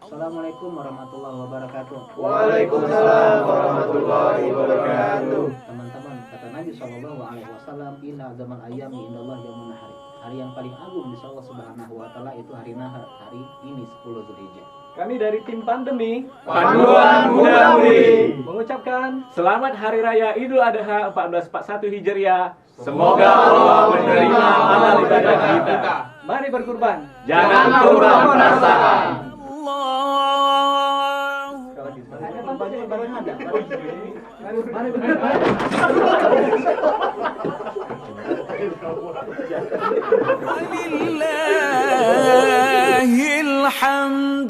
Assalamualaikum warahmatullahi wabarakatuh. Waalaikumsalam warahmatullahi wabarakatuh. Teman-teman, kata Nabi SAW, Inna azamal ayami indallah yaumul nahar. Hari yang paling agung di Allah Subhanahu wa taala itu hari nahar, hari ini 10 Zulhijjah. Kami dari tim pandemi Panduan Muda Mudi mengucapkan Selamat Hari Raya Idul Adha 1441 Hijriah. Semoga Allah menerima amal ibadah kita. Mari berkurban. Jangan kurang perasaan. Ada tampaknya barang ada. Mari berkurban. Walillahilhamd.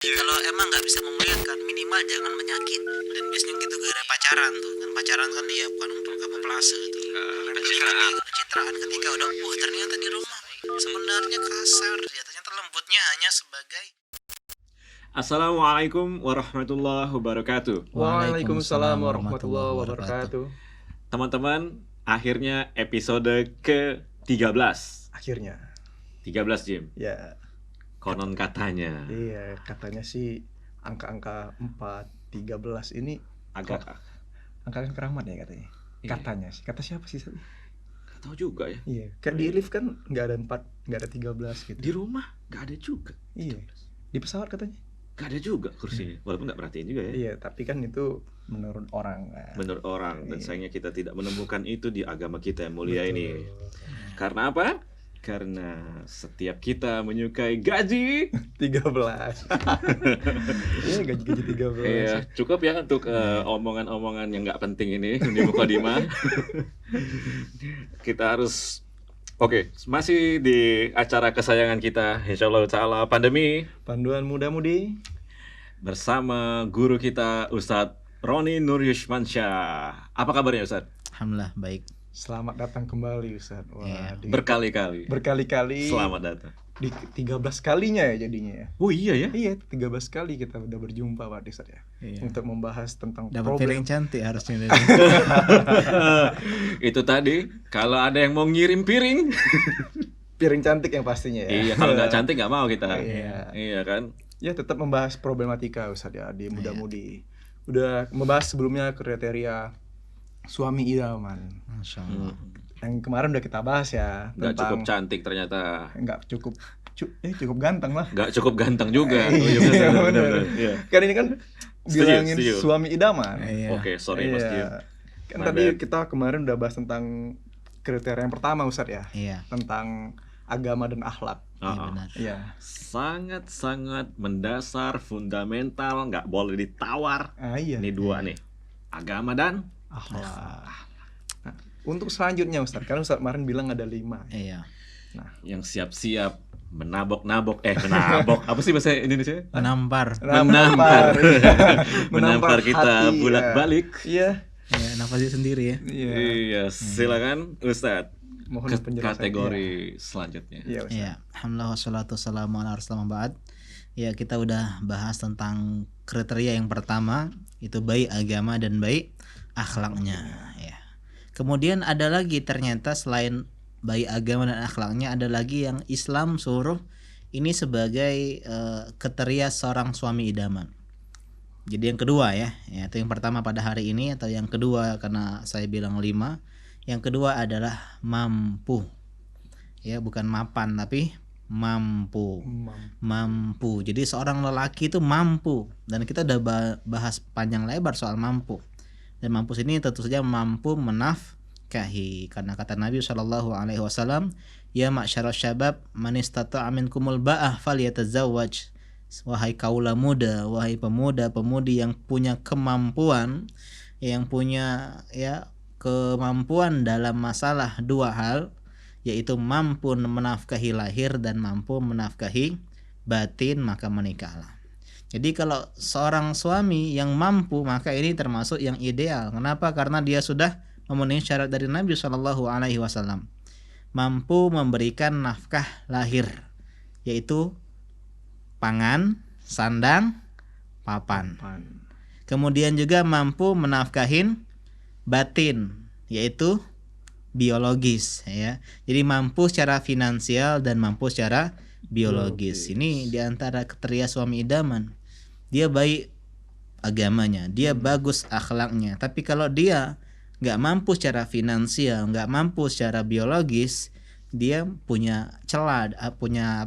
Kalau emang nggak bisa memuliakan, minimal jangan menyakit. Dan biasanya gitu gara pacaran tuh. Dan pacaran kan dia bukan untuk kamuflase tuh. Pencitraan ketika udah, ternyata di rumah sebenarnya kasar. Ya ternyata lembutnya hanya sebagai. Assalamualaikum warahmatullahi wabarakatuh. Waalaikumsalam warahmatullahi wabarakatuh. Teman-teman, akhirnya episode ke-13. Akhirnya. 13 Jim. Ya, Konon katanya. iya katanya sih angka-angka 4, 13 ini Agak angka keramat ya katanya. Iya. Katanya sih. Kata siapa sih? gak tahu juga ya. Iya, kayak di lift kan nggak ada 4, nggak ada 13 gitu. Di rumah gak ada juga. Iya. Di pesawat katanya. Gak ada juga kursinya. Walaupun gak perhatiin juga ya. Iya, tapi kan itu menurut orang. Nah. Menurut orang. Dan Iya. sayangnya kita tidak menemukan itu di agama kita yang mulia Betul. ini. Karena apa? Karena setiap kita menyukai gaji. 13. Iya, gaji-gaji 13. Iya, cukup ya untuk omongan-omongan yang nggak penting ini di mukadimah. Kita harus masih di acara kesayangan kita, insyaallah taala pandemi, Panduan Muda Mudi. bersama guru kita Ustadz Roni Nur Yushmansyah. Apa kabarnya Ustadz? Alhamdulillah baik. Selamat datang kembali Ustaz. Wah, Iya. Berkali-kali. berkali-kali. Selamat datang. Di 13 kalinya ya jadinya ya. Oh iya ya? Iya, 13 kali kita udah berjumpa Pak Ustaz ya. Iya. Untuk membahas tentang Dapat problem. piring cantik harusnya dari. Itu tadi, kalau ada yang mau ngirim piring. Piring cantik yang pastinya ya. Iya, kalau nggak cantik nggak mau kita. Iya. Iya kan? Ya tetap membahas problematika Ustaz ya di Iya. muda-mudi. Udah membahas sebelumnya kriteria suami idaman. Masya Allah. Yang kemarin udah kita bahas ya Nggak cukup tentang cantik ternyata. nggak cukup cukup ganteng lah. Nggak cukup ganteng juga. Oh, Iya, benar, benar. benar. Iya. Kan ini kan Setuju, bilangin setuju. suami idaman. Iya. Oke, sorry Mas Dio. Iya. Kan My tadi bad. kita kemarin udah bahas tentang kriteria yang pertama Ustaz ya, Iya. tentang agama dan akhlak. Iya Uh-uh. benar. Iya. Sangat-sangat mendasar, fundamental, nggak boleh ditawar. Iya. Ini dua nih, agama dan Akhlak. Nah, untuk selanjutnya Ustaz, kan Ustaz kemarin bilang ada 5. Iya. yang siap-siap menabok-nabok. Menabok apa sih bahasa Indonesia? Menampar. Menampar. Menampar kita hati, bolak-balik. Iya. Ya, nafasi sendiri ya. Iya. Iya, silakan Ustadz. Mohon penjelasan. Kategori selanjutnya. Iya, Ustaz. Iya. Alhamdulillah wassalatu wassalamu ala rasulillah ba'd. Ya, kita udah bahas tentang kriteria yang pertama, itu baik agama dan baik akhlaknya ya. Kemudian ada lagi ternyata selain baik agama dan akhlaknya, ada lagi yang Islam suruh ini sebagai kriteria seorang suami idaman. Jadi yang kedua ya, itu yang pertama pada hari ini, atau yang kedua karena saya bilang 5. Yang kedua adalah mampu. Ya, bukan mapan tapi mampu. Mampu. Jadi seorang lelaki itu mampu, dan kita udah bahas panjang lebar soal mampu. Dan mampu sini tentu saja mampu menafkahi, karena kata Nabi SAW, ya ma'syarasy syabab man istata'a minkumul ba'ah falyatazawwaj. Wahai kaula muda, wahai pemuda-pemudi yang punya kemampuan, yang punya kemampuan dalam masalah 2 hal, yaitu mampu menafkahi lahir dan mampu menafkahi batin, maka menikahlah. Jadi kalau seorang suami yang mampu, maka ini termasuk yang ideal. Kenapa? Karena dia sudah memenuhi syarat dari Nabi SAW. Mampu memberikan nafkah lahir, yaitu pangan, sandang, papan. Kemudian juga mampu menafkahin batin, yaitu biologis ya. Jadi mampu secara finansial dan mampu secara biologis. Ini diantara kriteria suami idaman. Dia baik agamanya, dia bagus akhlaknya. Tapi kalau dia nggak mampu secara finansial, nggak mampu secara biologis, dia punya celah, punya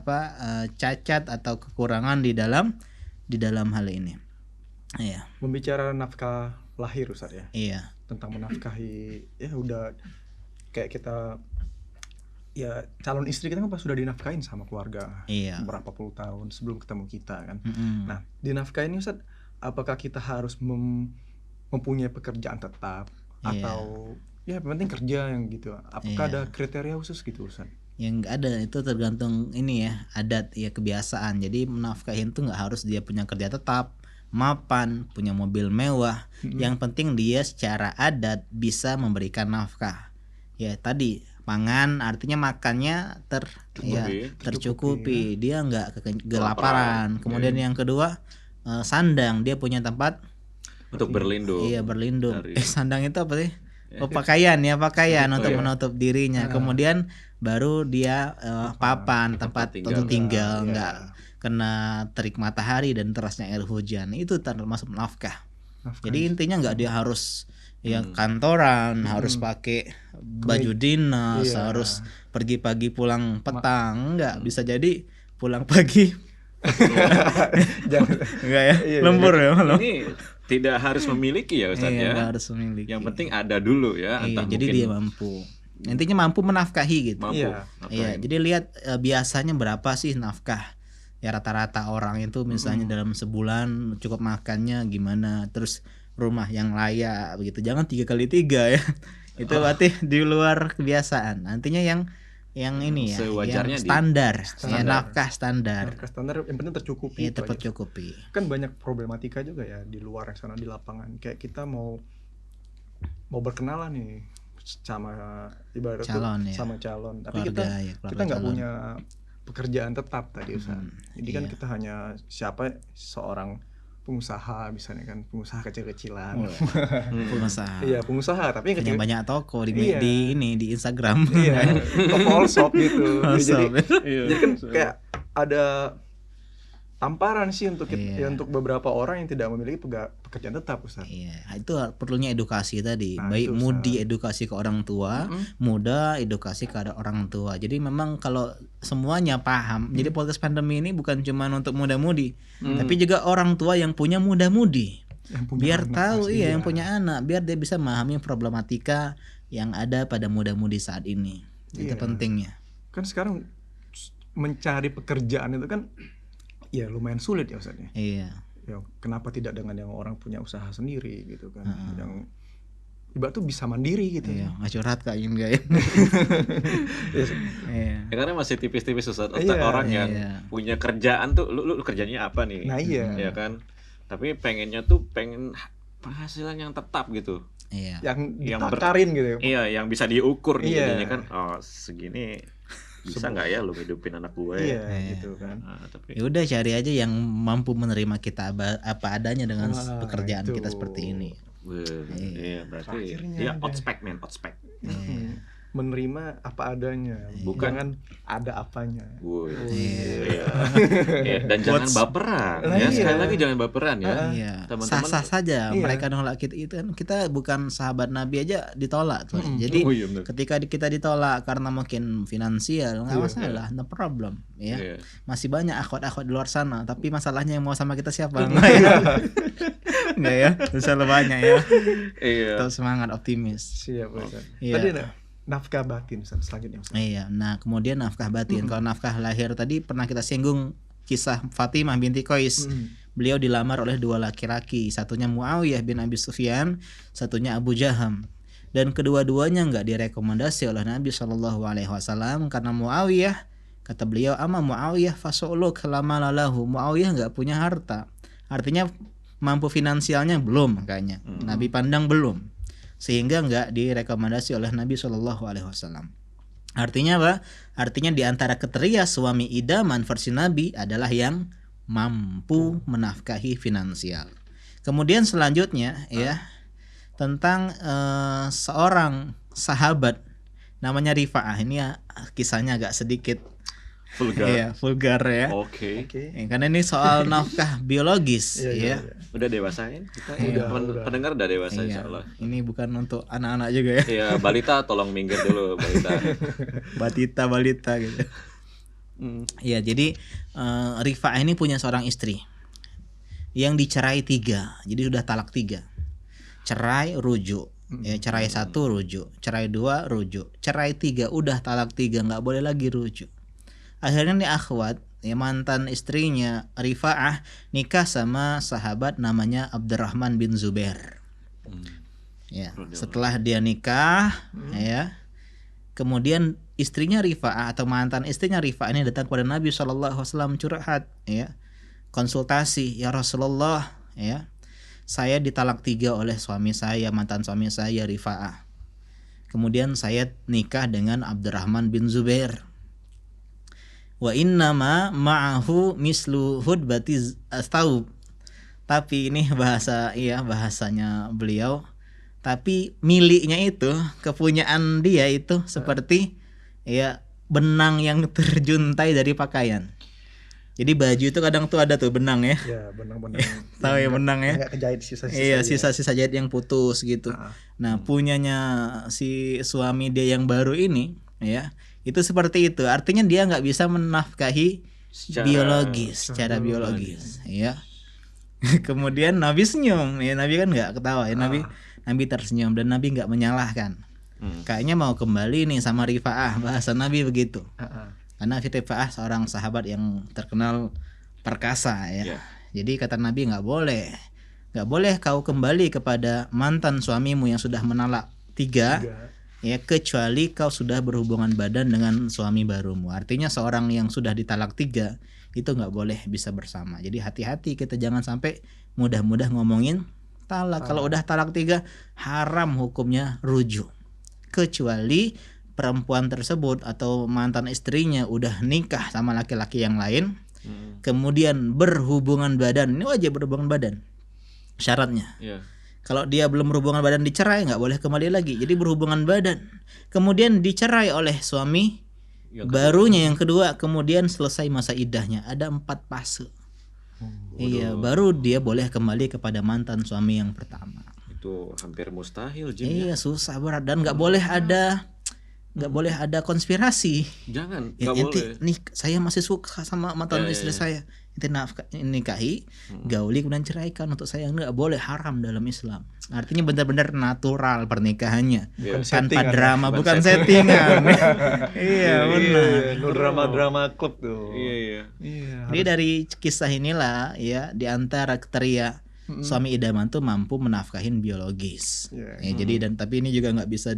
cacat atau kekurangan di dalam hal ini. Iya. Membicara nafkah lahir Ustaz ya. Iya. Tentang menafkahi, ya udah kayak kita, ya calon istri kita kan pas sudah dinafkahin sama keluarga. Iya. Berapa puluh tahun sebelum ketemu kita kan. Mm-mm. Nah, dinafkahin ini Ustaz, apakah kita harus mempunyai pekerjaan tetap atau ya penting kerja yang gitu? Apakah ada kriteria khusus gitu Ustaz? Yang nggak ada, itu tergantung ini ya, adat ya, kebiasaan. Jadi menafkahin tuh nggak harus dia punya kerja tetap, mapan, punya mobil mewah. Yang penting dia secara adat bisa memberikan nafkah. Ya tadi pangan artinya makannya tercukupi. Dia nggak kelaparan. Kemudian yang kedua, sandang, dia punya tempat Untuk berlindung. Iya, berlindung. Dari- Sandang itu apa sih? Pakaian untuk menutup dirinya. Kemudian baru dia papan, tempat tinggal. untuk tinggal, nggak kena terik matahari dan derasnya air hujan. Itu termasuk nafkah. Jadi intinya nggak dia harus kantoran, harus pakai baju dinas, harus pergi pagi pulang petang. Nggak, bisa jadi pulang pagi enggak ya, lembur ya malam. Ini tidak harus memiliki ya Ustaz ya. Nggak harus memiliki. Yang penting ada dulu ya. Iya, Entah jadi mungkin dia mampu. Intinya mampu menafkahi gitu. mampu. Iya. Iya, jadi lihat biasanya berapa sih nafkah? Ya rata-rata orang itu misalnya dalam sebulan cukup makannya gimana, terus rumah yang layak begitu. Jangan 3x3 ya. Itu berarti di luar kebiasaan. Nantinya yang ini ya, Sewajarnya yang standar, ya, nafkah standar. Nafkah standar yang penting tercukupi. Iya, itu aja. tercukupi. Kan banyak problematika juga ya di luar sana, di lapangan. Kayak kita mau berkenalan nih sama ibarat Calon, ya. sama calon, tapi Keluarga, ya, keluarga kita nggak calon. punya pekerjaan tetap tadi Ustaz. Jadi kan iya. kita hanya seorang pengusaha misalnya kan, pengusaha kecil-kecilan. Pengusaha. Iya, pengusaha tapi yang Punya kecil. banyak toko di Iya. di Instagram. Iya, toko all shop gitu. All Jadi, shop. jadi kan kayak ada tamparan sih untuk Iya. ya, untuk beberapa orang yang tidak memiliki pekerjaan tetap Ustaz. Iya, itu perlunya edukasi tadi. Nah, Baik itu, mudi edukasi ke orang tua, muda edukasi ke orang tua. Jadi memang kalau semuanya paham, jadi podcast pandemi ini bukan cuma untuk muda-mudi, tapi juga orang tua yang punya muda-mudi. Yang punya Biar anak tahu, pasti, iya, ya. yang punya anak, biar dia bisa memahami problematika yang ada pada muda-mudi saat ini. Itu Iya. pentingnya. Kan sekarang mencari pekerjaan itu kan ya lumayan sulit ya Ustaz ya. Iya. Ya, kenapa tidak dengan yang orang punya usaha sendiri gitu kan, yang ibarat tuh bisa mandiri gitu. Iya, nggak curhat Kak Im guys. Iya. Ya, karena masih tipis-tipis Ustaz. Otak Iya, orang yang iya. punya kerjaan tuh lu kerjanya apa nih? Nah, iya. Ya kan? Tapi pengennya tuh pengen penghasilan yang tetap gitu. Iya. Yang Yang ditakarin gitu ya. Iya, yang bisa diukur nih Iya. jadinya kan. Oh, segini bisa nggak ya lu hidupin anak gue? Iya, gitu kan. Nah, tapi Ya udah, cari aja yang mampu menerima kita apa adanya dengan Wah, pekerjaan itu. kita seperti ini. iya berarti Akhirnya dia ada. outspec man, outspec. Menerima apa adanya, Bukan. jangan ada apanya. Woi. Iya. Iya, dan jangan baperan. Nah, Ya, iya. sekali lagi jangan baperan ya. Iya, Teman-teman. sah-sah saja. Iya. Mereka nolak kita itu kan, kita bukan sahabat Nabi aja ditolak tuh. Jadi Oh, iya, benar. ketika kita ditolak karena mungkin finansial, nggak Iya. masalah, no problem, ya. Iya. Masih banyak akhwat-akhwat di luar sana, tapi masalahnya yang mau sama kita siapa? Enggak ya? Enggak ya? Insya Allah banyak ya. Iya. Tetap semangat, optimis. Siap Ustaz. Iya. Tadi ada nafkah batin Ustaz, selanjutnya Ustaz. Iya, nah kemudian nafkah batin. Kalau nafkah lahir tadi pernah kita singgung kisah Fatimah binti Qais. Beliau dilamar oleh dua laki-laki, satunya Muawiyah bin Abi Sufyan, satunya Abu Jaham. Dan kedua-duanya nggak direkomendasi oleh Nabi SAW karena Muawiyah, kata beliau, ama Muawiyah fasuluk lama lalahu. Muawiyah nggak punya harta, artinya mampu finansialnya belum, makanya Nabi pandang belum, sehingga nggak direkomendasi oleh Nabi SAW. Artinya apa? Artinya di antara kriteria suami idaman versi Nabi adalah yang mampu menafkahi finansial. Kemudian selanjutnya ya, tentang seorang sahabat namanya Rifa'ah. Ini ya kisahnya agak sedikit Vulgar. Iya, vulgar ya. Oke. Oke. Ya, karena ini soal nafkah biologis ya. Udah dewasa kan? Kita Udah. pendengar udah dewasa Iya. insyaallah. Ini bukan untuk anak-anak juga ya. Iya, balita tolong minggir dulu, balita. balita gitu. Iya, jadi Rifa'ah ini punya seorang istri yang dicerai 3, jadi sudah talak 3. Cerai rujuk, ya cerai 1 rujuk, cerai 2 rujuk, cerai 3 udah talak 3 nggak boleh lagi rujuk. Akhirnya nih akhwat, ya mantan istrinya Rifa'ah nikah sama sahabat namanya Abdurrahman bin Zubair. Ya, setelah dia nikah, ya, kemudian istrinya Rifa'ah atau mantan istrinya Rifa'ah ini datang kepada Nabi SAW curhat, ya, konsultasi, ya Rasulullah, ya, saya ditalak 3 oleh suami saya, mantan suami saya Rifa'ah. Kemudian saya nikah dengan Abdurrahman bin Zubair. Wa innama ma'ahu mislu hudbati astaub. Tapi ini bahasanya beliau. Tapi miliknya itu, kepunyaan dia itu seperti ya benang yang terjuntai dari pakaian. Jadi baju itu kadang tuh ada tuh benang ya. Ya, benang-benang. Tahu ya benang ya? Enggak kejahit sisa-sisa. Iya, sisa-sisa jahit yang putus gitu. Nah, punyanya si suami dia yang baru ini, ya, itu seperti itu. Artinya dia nggak bisa menafkahi secara biologis, ya. Kemudian Nabi senyum, ya, Nabi kan nggak ketawa, ya, Nabi tersenyum dan Nabi nggak menyalahkan. Kayaknya mau kembali nih sama Rifa'ah, bahasa Nabi begitu. Karena Rifa'ah seorang sahabat yang terkenal perkasa, ya. Jadi kata Nabi nggak boleh kau kembali kepada mantan suamimu yang sudah menalak 3, ya, kecuali kau sudah berhubungan badan dengan suami barumu. Artinya seorang yang sudah ditalak 3 itu nggak boleh bisa bersama. Jadi hati-hati kita jangan sampai mudah-mudah ngomongin talak. Kalau udah talak 3 haram hukumnya rujuk. Kecuali perempuan tersebut atau mantan istrinya udah nikah sama laki-laki yang lain, kemudian berhubungan badan. Ini wajib berhubungan badan. Syaratnya. Kalau dia belum berhubungan badan dicerai nggak boleh kembali lagi. Jadi berhubungan badan. Kemudian dicerai oleh suami barunya yang kedua. Kemudian selesai masa iddahnya. Ada 4 fase. Iya, baru dia boleh kembali kepada mantan suami yang pertama. Itu hampir mustahil, Jim. Iya, susah berat dan nggak boleh ada konspirasi. Jangan, Ya, nggak ente, boleh. nih saya masih suka sama mantan istri saya. Ente nikahi, gauli kemudian ceraikan untuk saya, nggak boleh, haram dalam Islam. Artinya benar-benar natural pernikahannya, tanpa drama, bukan settingan. Iya, benar. Drama klub tuh. Iya. Jadi dari kisah inilah, ya, di antara kriteria suami idaman tuh mampu menafkahin biologis. Ya, jadi tapi ini juga nggak bisa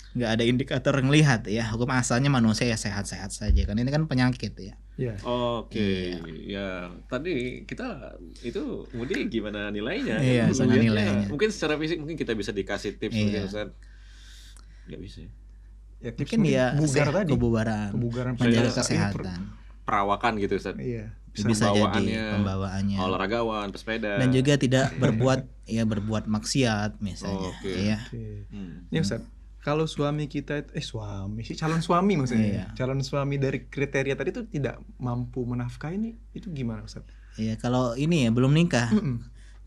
nggak ada indikator ngelihat, ya. Hukum asalnya manusia ya sehat-sehat saja, kan ini kan penyakit, ya. Oke. Ya, tadi kita itu Mudi gimana nilainya? Iya, sama Melihatnya, nilainya. Mungkin secara fisik mungkin kita bisa dikasih tips, mungkin Iya. Ustaz. Nggak bisa. Ya, tips Mungkin dia kebugaran menjaga Saya- kesehatan. Perawakan gitu, Ustaz. Iya. Bisa jadi Pembawaannya, pembawaannya. olahragawan, pesepeda. Dan juga tidak berbuat maksiat misalnya, Oke. ya. Ini Ustaz, kalau suami kita calon suami maksudnya, Iya. calon suami dari kriteria tadi itu tidak mampu menafkahi ini, itu gimana Ustaz? Ya, kalau ini ya belum nikah.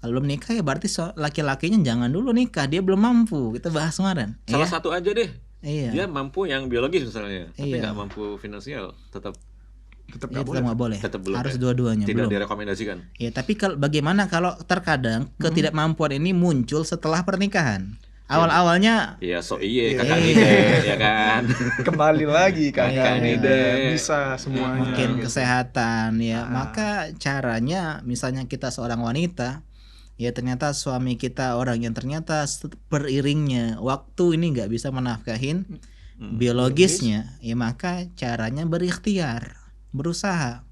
Kalau belum nikah ya berarti laki-lakinya jangan dulu nikah, dia belum mampu. Kita bahas kemarin. Salah Iya. satu aja deh. Iya. Dia mampu yang biologis misalnya, tapi Iya. nggak mampu finansial, tetap Tetap Ya, tetap nggak boleh. Tetap belum, Harus ya. dua-duanya. tidak Belum. direkomendasikan. Ya, tapi bagaimana kalau terkadang ketidakmampuan ini muncul setelah pernikahan? Awal-awalnya Iya, kakak ini deh, ya kan. kembali lagi kan, Kakak ini deh. bisa semuanya. mungkin kesehatan, ya. Maka caranya misalnya kita seorang wanita, ya ternyata suami kita orang yang ternyata beriringnya waktu ini nggak bisa menafkahin biologisnya, ya maka caranya berikhtiar, berusaha,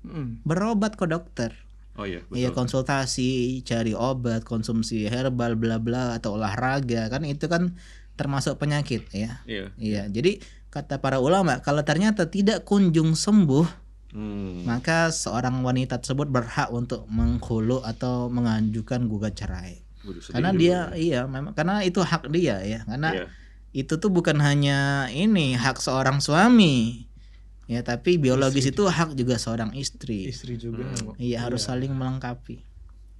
berobat ke dokter. Oh iya, Iya, konsultasi, cari obat, konsumsi herbal, bla bla, atau olahraga, kan itu kan termasuk penyakit, ya. Iya. Jadi kata para ulama, kalau ternyata tidak kunjung sembuh, maka seorang wanita tersebut berhak untuk menghulu atau mengajukan gugat cerai. Karena dia, memang karena itu hak dia, ya. Karena itu tuh bukan hanya ini hak seorang suami. Ya, tapi biologis itu hak juga seorang istri. Istri juga. Iya, harus saling melengkapi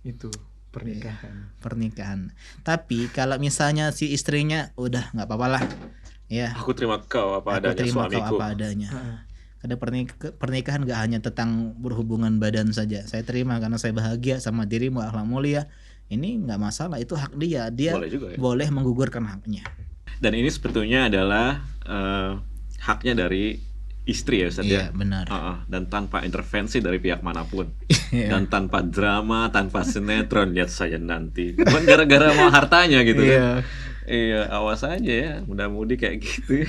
Itu pernikahan. Tapi kalau misalnya si istrinya udah nggak apa-apa lah, ya Aku terima kau apa adanya terima kau suamiku. apa adanya. Karena pernikahan gak hanya tentang berhubungan badan saja. Saya terima karena saya bahagia sama dirimu, akhlak mulia. Ini nggak masalah, itu hak dia. Dia Boleh juga ya. boleh menggugurkan haknya. Dan ini sebetulnya adalah haknya dari istri ya Ustaz Iya, ya. benar. Dan tanpa intervensi dari pihak manapun. Iya. Dan tanpa drama, tanpa sinetron, lihat saja nanti. Bukan gara-gara mau hartanya gitu kan. Iya, awas aja ya, mudah-mudi kayak gitu.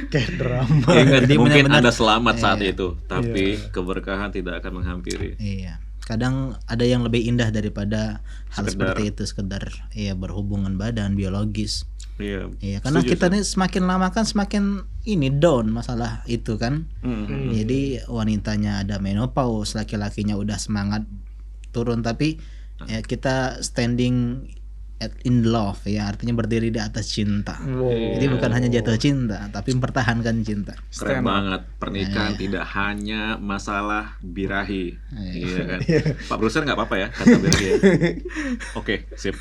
kayak drama. Ingat, Jadi mungkin benar-benar- Anda selamat saat itu, tapi keberkahan tidak akan menghampiri. Iya. Kadang ada yang lebih indah daripada hal Sekedar- seperti itu, sekedar berhubungan badan biologis. Iya. Iya, karena Setuju, kita Ustaz. nih semakin lama kan semakin ini down masalah itu kan. Jadi wanitanya ada menopause, laki-lakinya udah semangat turun, tapi ya kita standing in love, ya artinya berdiri di atas cinta. Jadi bukan hanya jatuh cinta, tapi mempertahankan cinta. Keren banget, pernikahan tidak hanya masalah birahi. Iya kan. Pak Bruser nggak apa-apa ya kata birahi ya. Oke, sip.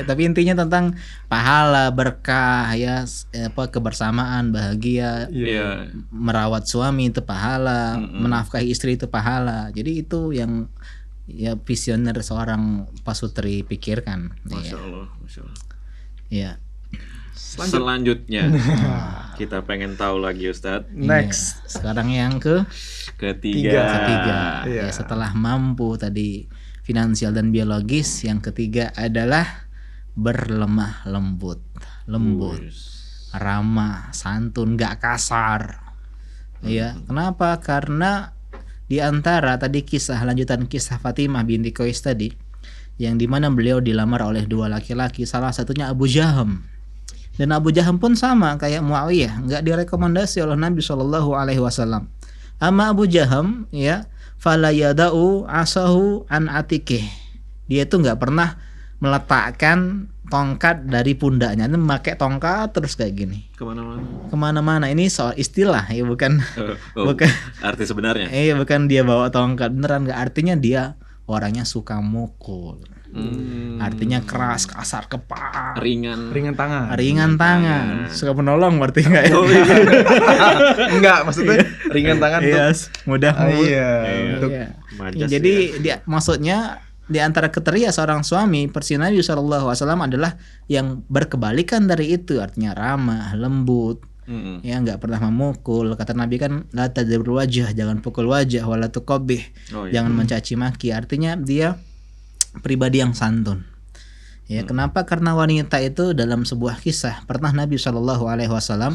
Tapi intinya tentang pahala, berkah, ya kebersamaan, bahagia, Iya. merawat suami itu pahala, menafkahi istri itu pahala. Jadi itu yang ya visioner seorang pasutri pikirkan. Masya Allah, Masya Allah. Ya. Selanjutnya kita pengen tahu lagi Ustadz. Next. Sekarang yang ketiga. Iya. Ya, setelah mampu tadi finansial dan biologis, yang ketiga adalah berlemah lembut, ramah, santun, gak kasar. Ya, kenapa? Karena di antara tadi lanjutan kisah Fatimah binti Qais tadi, yang dimana beliau dilamar oleh dua laki-laki, salah satunya Abu Jaham. Dan Abu Jaham pun sama kayak Muawiyah, nggak direkomendasi oleh Nabi SAW. Ama Abu Jaham, ya, fala yada'u asahu an atikih. Dia itu nggak pernah meletakkan tongkat dari pundaknya, itu memakai tongkat terus kayak gini kemana-mana. Ini soal istilah ya, bukan bukan arti sebenarnya. bukan dia bawa tongkat beneran, nggak. Artinya dia orangnya suka mukul. Artinya keras, kasar, kepak, Ringan tangan, suka menolong berarti nggak ya? Enggak, maksudnya ringan tangan tuh. Yes, mudah Untuk Iya. Majas Jadi ya. dia maksudnya di antara kriteria seorang suami versi Nabi SAW adalah yang berkebalikan dari itu, artinya ramah, lembut, ya nggak pernah memukul. Kata Nabi kan, la tadribul wajah, jangan pukul wajah, wala tuqabbih, jangan mencaci maki. Artinya dia pribadi yang santun. Ya, kenapa? Karena wanita itu dalam sebuah kisah pernah Nabi SAW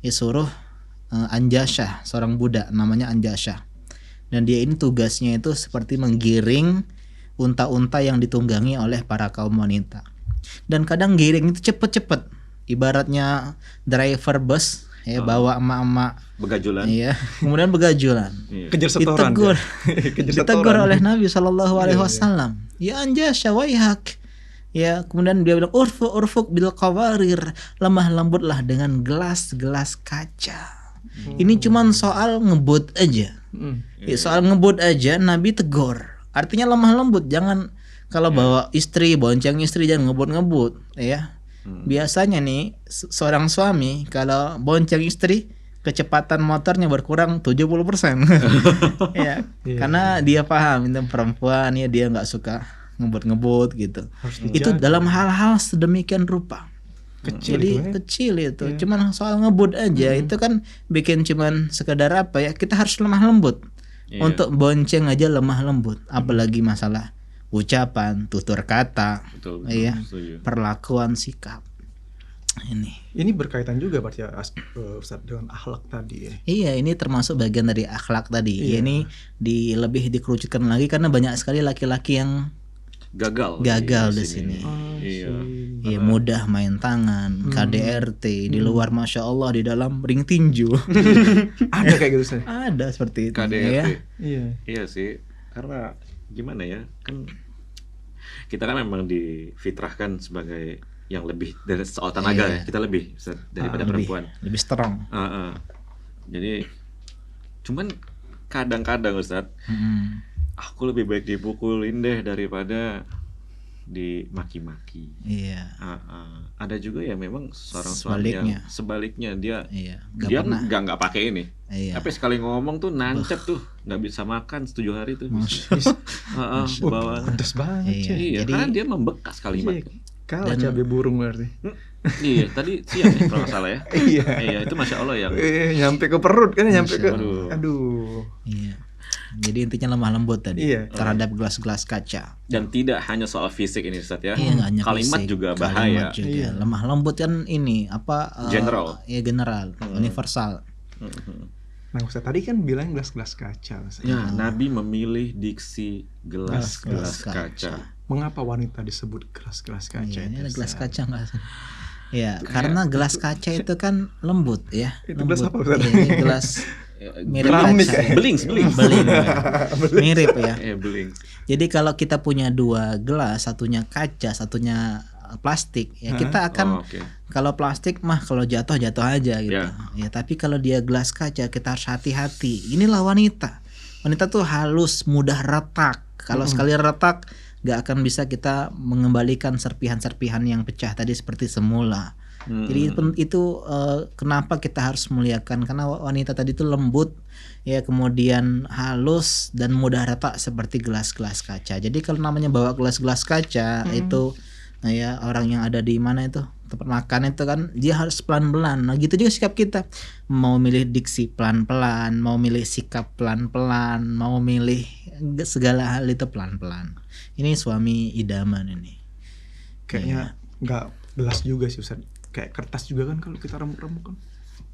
disuruh Anjasyah, seorang budak namanya Anjasyah. Dan dia ini tugasnya itu seperti menggiring unta-unta yang ditunggangi oleh para kaum wanita. Dan kadang giring itu cepet-cepet, ibaratnya driver bus ya, bawa emak-emak begajulan. iya, kemudian begajulan. kejar setoran. Ditegur, Kejar ditegur setoran. oleh Nabi SAW. Ya Anjasya waihak. Ya, kemudian dia bilang urfuk bil qawarir, lemah lembutlah dengan gelas-gelas kaca. Ini cuman soal ngebut aja. Ya, soal ngebut aja Nabi tegur. Artinya lemah lembut, jangan kalau bawa istri, bonceng istri jangan ngebut-ngebut ya. Biasanya nih seorang suami kalau bonceng istri kecepatan motornya berkurang 70%. Ya, karena dia paham itu perempuan ya, dia nggak suka ngebut-ngebut gitu. Itu dalam hal-hal sedemikian rupa. Kecil itu. Cuman soal ngebut aja itu kan bikin cuman sekedar apa ya? Kita harus lemah lembut. Untuk bonceng aja lemah lembut, apalagi masalah ucapan, tutur kata, Betul, ya, setuju. perlakuan, sikap. Ini berkaitan juga berarti ya, Ustaz, dengan akhlak tadi ya. Iya, ini termasuk bagian dari akhlak tadi. Iya. Ini lebih dikerucutkan lagi karena banyak sekali laki-laki yang gagal di sini. Iya. Iya, mudah main tangan, KDRT, di luar Masya Allah, di dalam ring tinju. Ada kayak gitu, Ustaz. Ada seperti itu. KDRT. Ya. Iya sih, karena gimana ya, kan kita kan memang difitrahkan sebagai yang lebih dari soal tenaga ya, kita lebih Ustaz, daripada perempuan. Lebih strong. Jadi Cuman kadang-kadang Ustadz, aku lebih baik dipukulin deh daripada dimaki-maki. Iya. Ada juga ya memang seorang suami Sebaliknya. yang sebaliknya dia Iya. dia nggak pakai ini. Iya. Tapi sekali ngomong tuh nancep tuh, nggak bisa makan 7 hari tuh. Bawaan. Pedes banget. Iya. Cek. Iya, Jadi- karena dia membekas kalimat. Iya. Kalah cabai burung berarti. Iya, tadi siang ya kalau nggak salah ya. Iya. Iya, itu Masya Allah yang Nyampe ke perut kan, nyampe ke. Allah. Aduh. Iya. Jadi intinya lemah lembut tadi Iya. terhadap gelas-gelas kaca. dan tidak hanya soal fisik ini Ustaz ya. Iya, nggak hanya Kalimat fisik, juga kalimat bahaya. juga. Iya. Lemah lembut kan ini apa? General. Iya general, universal. Nah Ustaz tadi kan bilang gelas-gelas kaca Ustaz. Ya, Nabi memilih diksi gelas-gelas kaca. Mengapa wanita disebut gelas-gelas kaca? Iya, ini itu, ada gelas Ustaz? kaca nggak? Ya, karena gelas kaca itu kan lembut ya. Itu gelas apa, Ustaz? Iya, ini gelas mirip Keramik kaca. ya? Beling. Beling. Ya. Mirip ya. Beling. Jadi kalau kita punya 2 gelas, satunya kaca, satunya plastik, ya kita akan Oke. kalau plastik mah kalau jatuh aja gitu. Ya. Ya, tapi kalau dia gelas kaca kita harus hati-hati. Inilah wanita. Wanita tuh halus, mudah retak. Kalau sekali retak gak akan bisa kita mengembalikan serpihan-serpihan yang pecah tadi seperti semula. Jadi itu kenapa kita harus muliakan, karena wanita tadi itu lembut ya, kemudian halus dan mudah retak seperti gelas-gelas kaca. Jadi kalau namanya bawa gelas-gelas kaca itu ya orang yang ada di mana itu tempat makan itu kan dia harus pelan-pelan. Nah gitu juga sikap kita, mau milih diksi pelan-pelan, mau milih sikap pelan-pelan, mau milih segala hal itu pelan-pelan. Ini suami idaman ini. Kayaknya nggak gelas juga sih Ustaz. Kayak kertas juga kan kalau kita remuk-remuk kan.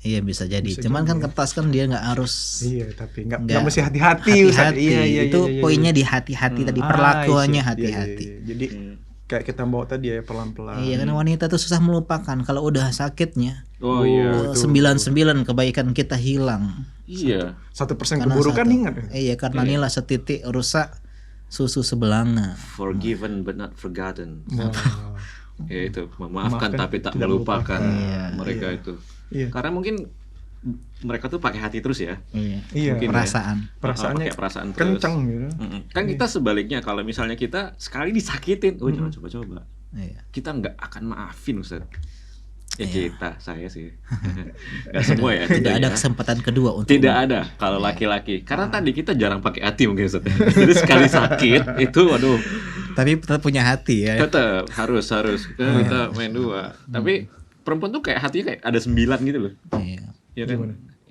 Iya bisa jadi. Bisa Cuman juga kan ya. kertas kan dia nggak harus Iya, tapi nggak Nggak. mesti hati-hati Ustaz. hati-hati. Iya, Itu iya, poinnya iya. di hati-hati tadi, Ah, perlakuannya iya, hati-hati. iya, iya. Jadi kayak kita bawa tadi ya pelan-pelan. Iya, karena wanita tuh susah melupakan. Kalau udah sakitnya, Oh iya. 99 kebaikan kita hilang. Iya. 1% Karena keburukan satu. ingat. Iya, karena nilai setitik rusak susu sebelanga. Forgiven but not forgotten. Wah. Ya itu, memaafkan Memaafkan, tapi tak tidak melupakan melupakan. mereka Iya. itu. Iya. Karena mungkin mereka tuh pakai hati terus ya. Iya. Iya. Mungkin Perasaan. Perasaannya pakai perasaan terus. kencang gitu. Kan kita sebaliknya, kalau misalnya kita sekali disakitin, jangan coba-coba. Iya. Kita nggak akan maafin Ustaz. Ya Iya. saya sih. Nggak semua ya. Tidak tentunya. ada kesempatan kedua untuk Tidak ada kalau laki-laki. Karena tadi kita jarang pakai hati mungkin Ustaz. Jadi sekali sakit itu waduh, tapi tetap punya hati ya. tetap harus kita main 2. Tapi perempuan tuh kayak hatinya kayak ada 9 gitu loh. Iya. Ya kan?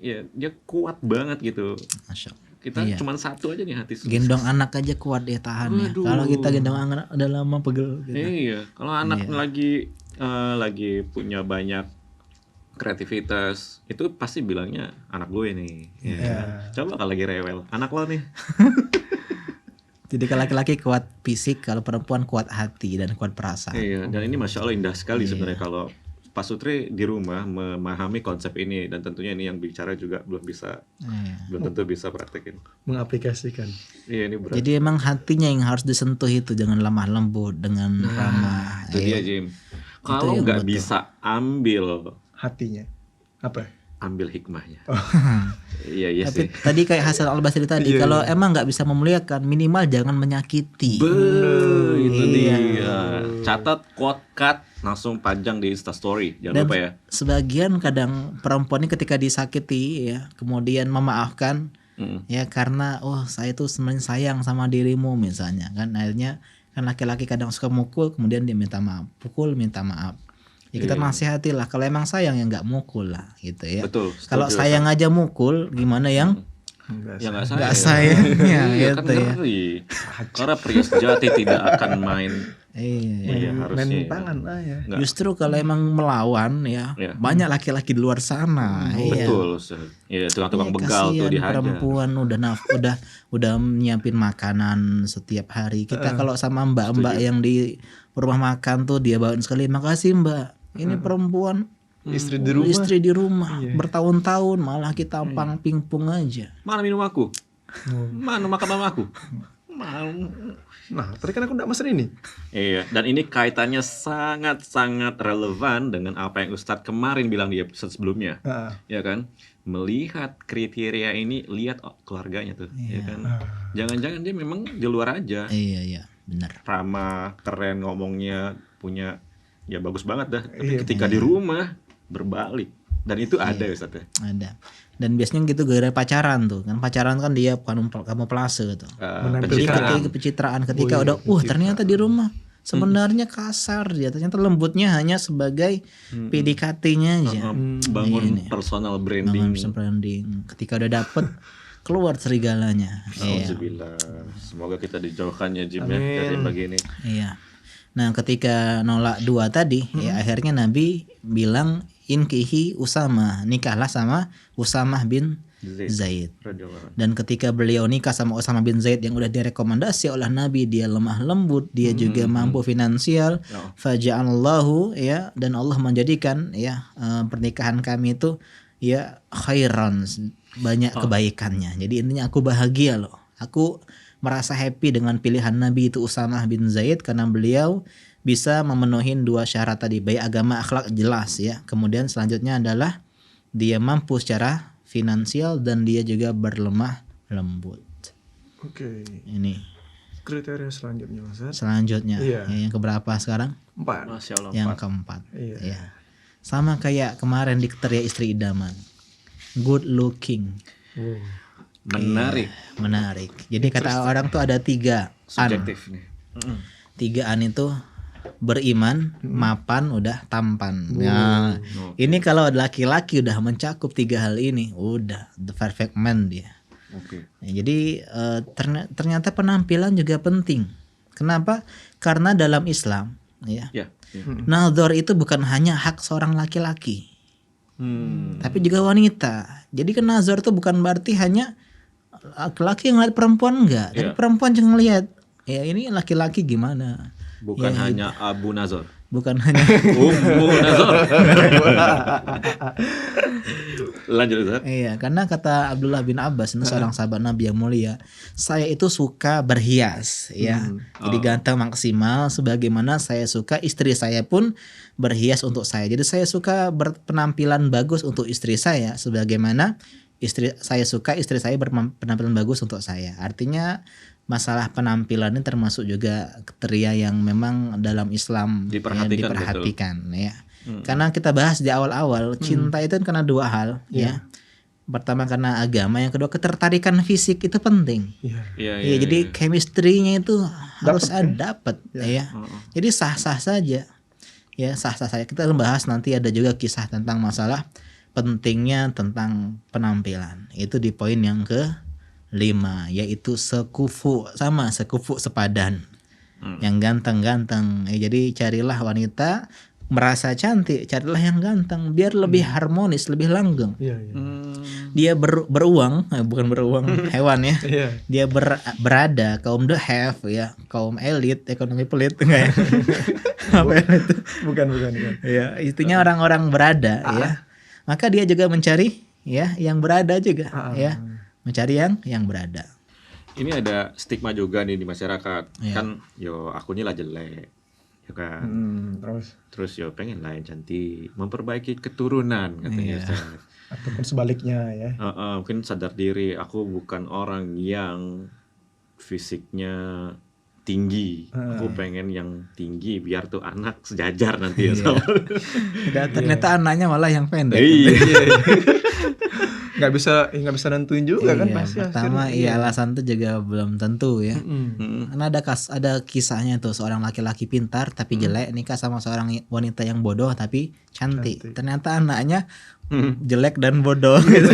Iya, dia kuat banget gitu. Masya Allah. Kita Iya. cuma 1 aja nih hati. Gendong anak aja kuat dia tahan ya. Waduh. Kalau kita gendong anak udah lama pegel gitu. Iya, kalau anak Iya. lagi punya banyak kreativitas, itu pasti bilangnya anak gue nih. Ya. Iya. Coba kalau lagi rewel, anak lo nih. Jadi kalau laki-laki kuat fisik, kalau perempuan kuat hati dan kuat perasaan. Iya, dan ini Masya Allah indah sekali sebenarnya kalau Pak Sutri di rumah memahami konsep ini, dan tentunya ini yang bicara juga belum tentu bisa praktekin. Mengaplikasikan. Iya, ini berat. Jadi emang hatinya yang harus disentuh itu, jangan lemah lembut, dengan ramah. Itu dia Jim. Kalau yang nggak betul. bisa ambil Hatinya. Apa? ambil hikmahnya. Iya Tapi sih. tadi kayak Hasan Al Basri tadi, Iya, kalau emang nggak bisa memuliakan, minimal jangan menyakiti. Itu Iya. dia. Catat quote cut langsung panjang di Instastory. Jangan Dan lupa ya. sebagian kadang perempuan ini ketika disakiti ya, kemudian memaafkan ya karena saya tuh sebenarnya sayang sama dirimu misalnya kan, akhirnya kan laki-laki kadang suka mukul, kemudian dia minta maaf, pukul minta maaf. Ya kita nasihati lah, kalau emang sayang ya nggak mukul lah gitu ya. Betul. Kalau setuju. sayang aja mukul, gimana yang Enggak. Ya nggak nggak sayang. sayangnya Iya kan gitu ya. ngeri. Karena pria sejati tidak akan main. Iya. Iya harusnya. Main ya. tangan ya. Nggak. Justru kalau emang melawan ya, Iya. banyak laki-laki di luar sana. Iya. Betul. Ustaz. Iya, tukang-tukang Iya, begal tuh kasihan dihajar. perempuan udah nyiapin makanan setiap hari. Kita kalau sama mbak-mbak yang di rumah makan tuh dia bawain sekali, makasih mbak. Ini perempuan Istri di rumah. istri di rumah Iya. bertahun-tahun, malah kita pang pingpung aja. Mana minum aku? Mana makan sama aku? Nah, tadi kan aku enggak mesen ini. Iya, dan ini kaitannya sangat-sangat relevan dengan apa yang Ustadz kemarin bilang di episode sebelumnya. Heeh. Ya kan? melihat kriteria ini, lihat keluarganya tuh, ya kan. Jangan-jangan dia memang di luar aja. Iya, benar. Ramah, keren ngomongnya, punya ya bagus banget dah. Tapi Iya. ketika di rumah berbalik. Dan itu ada ya Ustaz ya. Ada. Dan biasanya gitu gara-gara pacaran tuh. Kan pacaran kan dia kamuflase tuh. Jadi Pencitraan. ketika pencitraan ketika udah ternyata di rumah sebenarnya kasar dia, ternyata lembutnya hanya sebagai PDKT-nya aja. Bangun Ini. personal Bangun branding. branding. Ketika udah dapet keluar serigalanya. Iya. Alhamdulillah. Semoga kita dijauhkan ya Jim ya Amin. dari yang begini. Iya. Nah, ketika nolak 2 tadi, ya akhirnya Nabi bilang inkihi Usama, nikahlah sama Usamah bin Zaid. Radhiyallahu anhu. Dan ketika beliau nikah sama Usamah bin Zaid yang udah direkomendasi oleh Nabi, dia lemah lembut, dia juga mampu finansial, faja'allahu ya, dan Allah menjadikan ya pernikahan kami itu ya khairan, banyak kebaikannya. Jadi intinya aku bahagia loh. Aku merasa happy dengan pilihan Nabi itu Usamah bin Zaid karena beliau bisa memenuhi 2 syarat tadi, baik agama, akhlak jelas ya. Kemudian selanjutnya adalah dia mampu secara finansial dan dia juga berlemah lembut. Oke. Ini Kriteria selanjutnya Ustaz. selanjutnya Iya. ya, yang keberapa sekarang? 4. Masya Allah. Yang Pak. keempat. Iya. Ya. Sama kayak kemarin di kriteria istri idaman. Good looking. Menarik. Menarik. Jadi kata orang tuh ada 3 an. Subjektif nih. 3 an itu beriman, mapan, udah tampan. Nah, ini kalau laki-laki udah mencakup 3 hal ini, udah the perfect man dia. Oke. Nah, jadi ternyata penampilan juga penting. Kenapa? Karena dalam Islam, ya, Ya. Ya. nazar itu bukan hanya hak seorang laki-laki, tapi juga wanita. Jadi kan nazar itu bukan berarti hanya laki-laki yang ngeliat perempuan, enggak. Tapi Iya. perempuan juga ngeliat, ya ini laki-laki gimana. Bukan Ya, hanya Abu Nazar. Bukan hanya Ummu Nazar. Lanjut Ustaz. iya, karena kata Abdullah bin Abbas, ini seorang sahabat Nabi yang mulia, saya itu suka berhias, ya. Jadi ganteng maksimal, sebagaimana saya suka istri saya pun berhias untuk saya. Jadi saya suka berpenampilan bagus untuk istri saya, sebagaimana saya suka istri saya berpenampilan bagus untuk saya. Artinya masalah penampilan ini termasuk juga kriteria yang memang dalam Islam diperhatikan ya. Karena kita bahas di awal-awal, cinta itu kan karena 2 hal ya. Pertama karena agama, yang kedua ketertarikan fisik itu penting. Iya. Iya, Ya, jadi chemistry-nya itu harus dapat ya. Oh. Jadi sah-sah saja. Ya, sah-sah saja. Kita bahas nanti ada juga kisah tentang masalah pentingnya tentang penampilan. Itu di poin yang ke-5, yaitu sekufu sepadan. Yang ganteng-ganteng. Ya, jadi carilah wanita merasa cantik, carilah yang ganteng biar lebih harmonis, lebih langgeng. Iya, iya. Dia beruang, bukan beruang hewan ya. Iya. Dia berada kaum the have ya, kaum elit, ekonomi pelit enggak ya? Apa itu? Bukan. Ya, itunya orang-orang berada ya. Maka dia juga mencari ya yang berada juga ya. Mencari yang berada. Ini ada stigma juga nih di masyarakat. Iya. Kan yo akunya lah jelek. Ya kan. Terus yo pengen lah yang cantik, memperbaiki keturunan katanya Iya. Ustaz. Ataupun sebaliknya ya. Mungkin sadar diri, aku bukan orang yang fisiknya tinggi. Aku pengen yang tinggi biar tuh anak sejajar nanti ya sama. Dan ternyata anaknya malah yang pendek. Iya. Nggak bisa nentuin juga kan Iya, pasti pertama hasilnya. iya alasan itu juga belum tentu ya. Karena ada kisahnya tuh seorang laki-laki pintar tapi jelek nikah sama seorang wanita yang bodoh tapi cantik. Ternyata anaknya jelek dan bodoh gitu.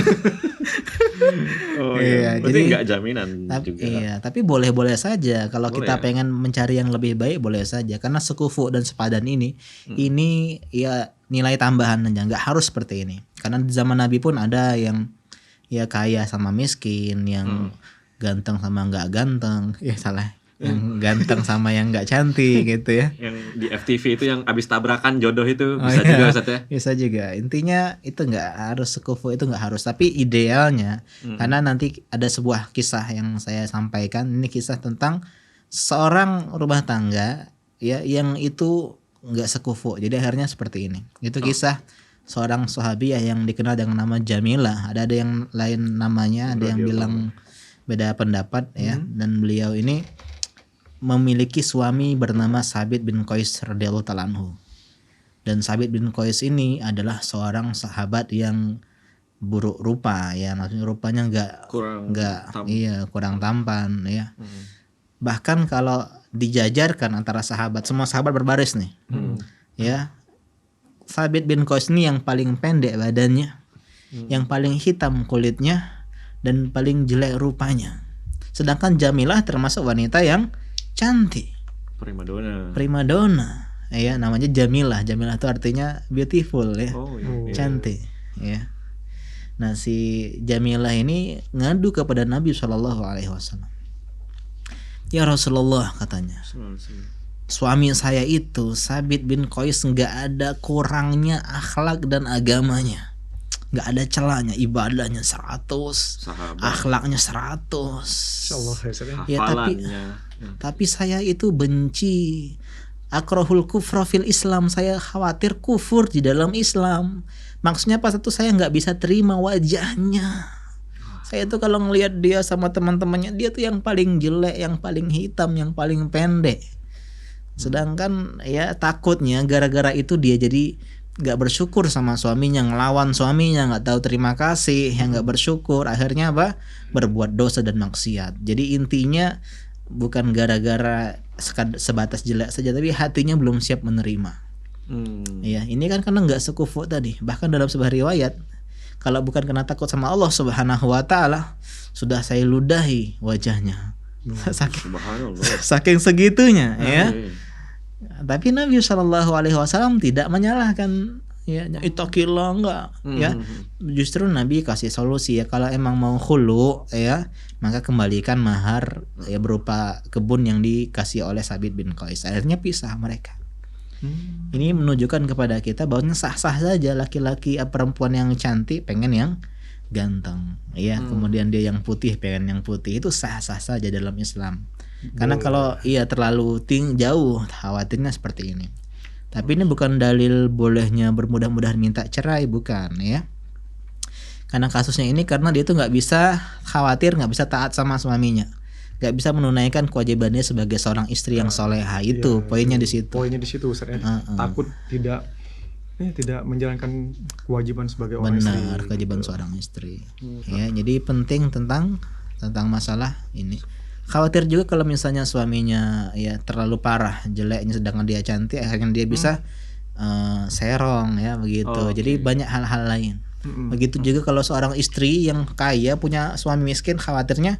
Oh Iya, iya. Berarti jadi- nggak jaminan Tapi, juga. iya, tapi boleh-boleh saja kalau Boleh kita ya? pengen mencari yang lebih baik boleh saja karena sekufu dan sepadan ini ya nilai tambahan aja, nggak harus seperti ini. Karena di zaman Nabi pun ada yang ya kaya sama miskin, yang ganteng sama nggak ganteng, ya salah, yang ganteng sama yang nggak cantik gitu ya. Yang di FTV itu yang abis tabrakan jodoh itu Oh, bisa iya. juga Ustaz ya. Bisa juga. Intinya itu nggak harus sekufu, itu nggak harus. Tapi idealnya, karena nanti ada sebuah kisah yang saya sampaikan. Ini kisah tentang seorang rumah tangga ya yang itu nggak sekufu. Jadi akhirnya seperti ini. Itu kisah seorang sahabiyah yang dikenal dengan nama Jamilah. Ada yang lain namanya, ada yang bilang beda pendapat ya. Dan beliau ini memiliki suami bernama Sabit bin Qais radhiyallahu ta'ala anhu. Dan Sabit bin Qais ini adalah seorang sahabat yang buruk rupa ya, maksudnya rupanya kurang tampan ya. Bahkan kalau dijajarkan antara sahabat, semua sahabat berbaris nih. Ya. Sabit bin Qais ini yang paling pendek badannya, yang paling hitam kulitnya, dan paling jelek rupanya. Sedangkan Jamilah termasuk wanita yang cantik. Primadona. Ya, namanya Jamilah. Jamilah itu artinya beautiful ya. Cantik ya. Nah, si Jamilah ini ngadu kepada Nabi SAW. Ya Rasulullah, katanya, suami saya itu Sabit bin Qais nggak ada kurangnya akhlak dan agamanya, nggak ada celahnya, ibadahnya 100, akhlaknya 100. Ya, tapi saya itu benci, akrahul kufra fil Islam, saya khawatir kufur di dalam Islam. Maksudnya pas itu saya nggak bisa terima wajahnya. Saya tuh kalau ngelihat dia sama teman-temannya, dia tuh yang paling jelek, yang paling hitam, yang paling pendek. Sedangkan ya takutnya gara-gara itu dia jadi nggak bersyukur sama suaminya, ngelawan suaminya, nggak tahu terima kasih, yang nggak bersyukur, akhirnya apa? Berbuat dosa dan maksiat. Jadi intinya bukan gara-gara sebatas jelek saja, tapi hatinya belum siap menerima. Ya, ini kan karena nggak sekufu tadi. Bahkan dalam sebuah riwayat, kalau bukan karena takut sama Allah Subhanahu wa Ta'ala, sudah saya ludahi wajahnya. Saking segitunya ya. Tapi Nabi SAW tidak menyalahkan ya, ittaqillah, enggak ya. Justru Nabi kasih solusi ya, kalau emang mau khulu ya, maka kembalikan mahar ya, berupa kebun yang dikasih oleh Sabit bin Qais. Akhirnya pisah mereka. Ini menunjukkan kepada kita bahwa sah-sah saja laki-laki perempuan yang cantik pengen yang ganteng ya, kemudian dia yang putih pengen yang putih, itu sah-sah saja dalam Islam. Karena kalau terlalu jauh, khawatirnya seperti ini. Tapi ini bukan dalil bolehnya bermudah-mudahan minta cerai, bukan ya. Karena kasusnya ini karena dia tuh nggak bisa, khawatir nggak bisa taat sama suaminya, nggak bisa menunaikan kewajibannya sebagai seorang istri yang soleha. Itu poinnya di situ. Poinnya di situ, takut tidak menjalankan kewajiban sebagai orang istri. Benar, kewajiban seorang istri. Ya, jadi penting tentang masalah ini. Khawatir juga kalau misalnya suaminya ya terlalu parah jeleknya, sedangkan dia cantik, akhirnya dia bisa serong ya begitu. Jadi banyak hal-hal lain. Begitu juga kalau seorang istri yang kaya punya suami miskin, khawatirnya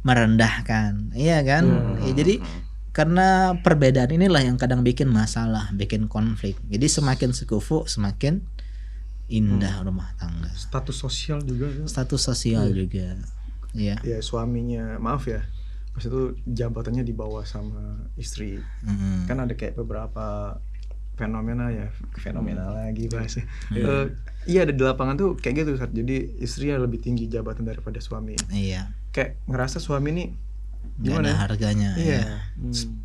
merendahkan, iya kan? Ya, jadi karena perbedaan inilah yang kadang bikin masalah, bikin konflik. Jadi semakin sekufu semakin indah rumah tangga. Status sosial juga. Juga. Ya. Ya, suaminya maaf ya, maksud itu jabatannya di bawah sama istri. Kan ada kayak beberapa fenomena lagi bahasnya. Iya, ada di lapangan tuh kayak gitu, Ustaz. Jadi istrinya lebih tinggi jabatan daripada suami. Iya. Kayak ngerasa suami ini gimana? Gak ada harganya. Iya.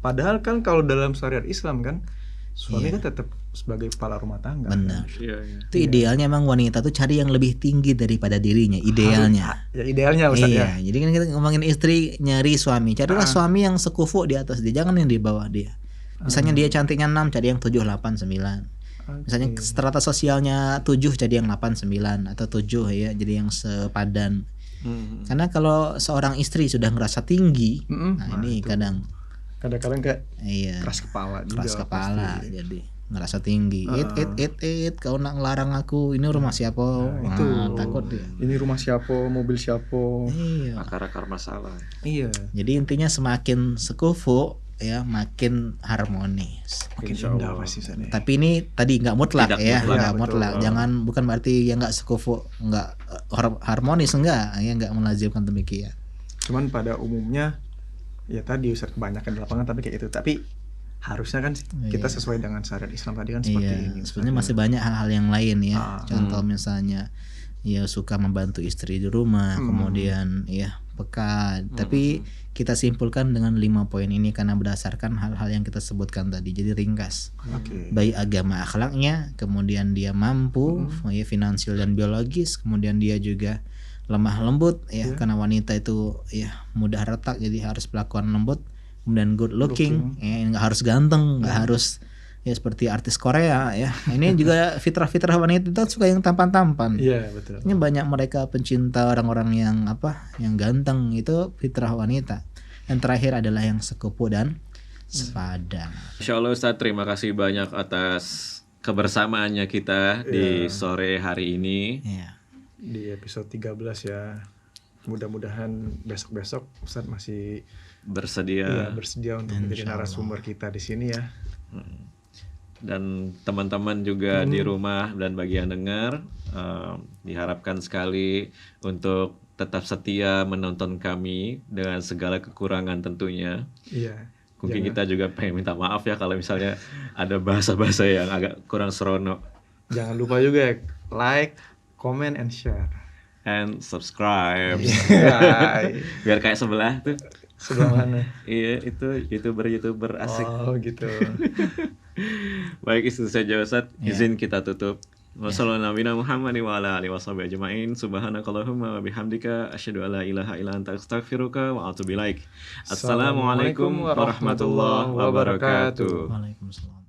Padahal kan kalau dalam syariat Islam kan suami kan tetap sebagai kepala rumah tangga. Benar. Itu idealnya emang wanita tuh cari yang lebih tinggi daripada dirinya, idealnya. Ya idealnya, Ustaz ya. Jadi kan kita ngomongin istri nyari suami, carilah suami yang sekufu di atas dia, jangan yang di bawah dia. Misalnya dia cantiknya 6, cari yang 7, 8, 9. Misalnya strata sosialnya 7, cari yang 8, 9 atau 7 ya, jadi yang sepadan. Karena kalau seorang istri sudah ngerasa tinggi, ini kadang-kadang kayak keras kepala jadi ngerasa tinggi. Kau nak ngelarang aku, ini rumah siapa? Itu takut dia. Ini rumah siapa, mobil siapa? Iya. Akar-akar masalah. Iya. Jadi intinya semakin sekufu ya makin harmonis. Makin indah pasti. Tapi ini tadi nggak mutlak. Nggak mutlak. Betul. Jangan, bukan berarti yang nggak sekufu nggak harmonis, enggak, ya nggak melazimkan demikian. Cuman pada umumnya ya tadi Ustaz, kebanyakan di lapangan tapi kayak itu. Tapi harusnya kan kita sesuai dengan syariat Islam tadi kan seperti ini. Sebenarnya masih banyak hal-hal yang lain ya. Contoh misalnya ya suka membantu istri di rumah, kemudian ya peka. Tapi kita simpulkan dengan 5 poin ini karena berdasarkan hal-hal yang kita sebutkan tadi. Jadi ringkas. Baik agama akhlaknya, kemudian dia mampu ya finansial dan biologis, kemudian dia juga lemah lembut ya karena wanita itu ya mudah retak, jadi harus pelakuan lembut. Kemudian good looking. Ya nggak harus ganteng, nggak harus ya seperti artis Korea ya. Ini juga fitrah-fitrah wanita itu suka yang tampan-tampan. Iya, betul. Ini banyak mereka pencinta orang-orang yang yang ganteng, itu fitrah wanita. Yang terakhir adalah yang sekupu dan sepadan. Insya Allah Ustadz, terima kasih banyak atas kebersamaannya kita di sore hari ini. Iya. Di episode 13 ya. Mudah-mudahan besok-besok Ustadz masih bersedia untuk menjadi narasumber kita di sini ya. Dan teman-teman juga di rumah dan bagi yang dengar, diharapkan sekali untuk tetap setia menonton kami dengan segala kekurangan tentunya. Iya. Mungkin kita juga pengen minta maaf ya kalau misalnya ada bahasa-bahasa yang agak kurang serono. Jangan lupa juga like, comment, and share. And subscribe. Iya. Biar kayak sebelah tuh. Sebelah mana? Iya, itu YouTuber asik. Oh gitu. Baik, itu saja Ustadz. Izin kita tutup. Wassalamualaikum warahmatullahi wabarakatuh. Subhanakallahumma wa bihamdika asyhadu an la ilaha illa anta astaghfiruka wa atubu ilaik. Assalamualaikum warahmatullahi wabarakatuh. Waalaikumsalam.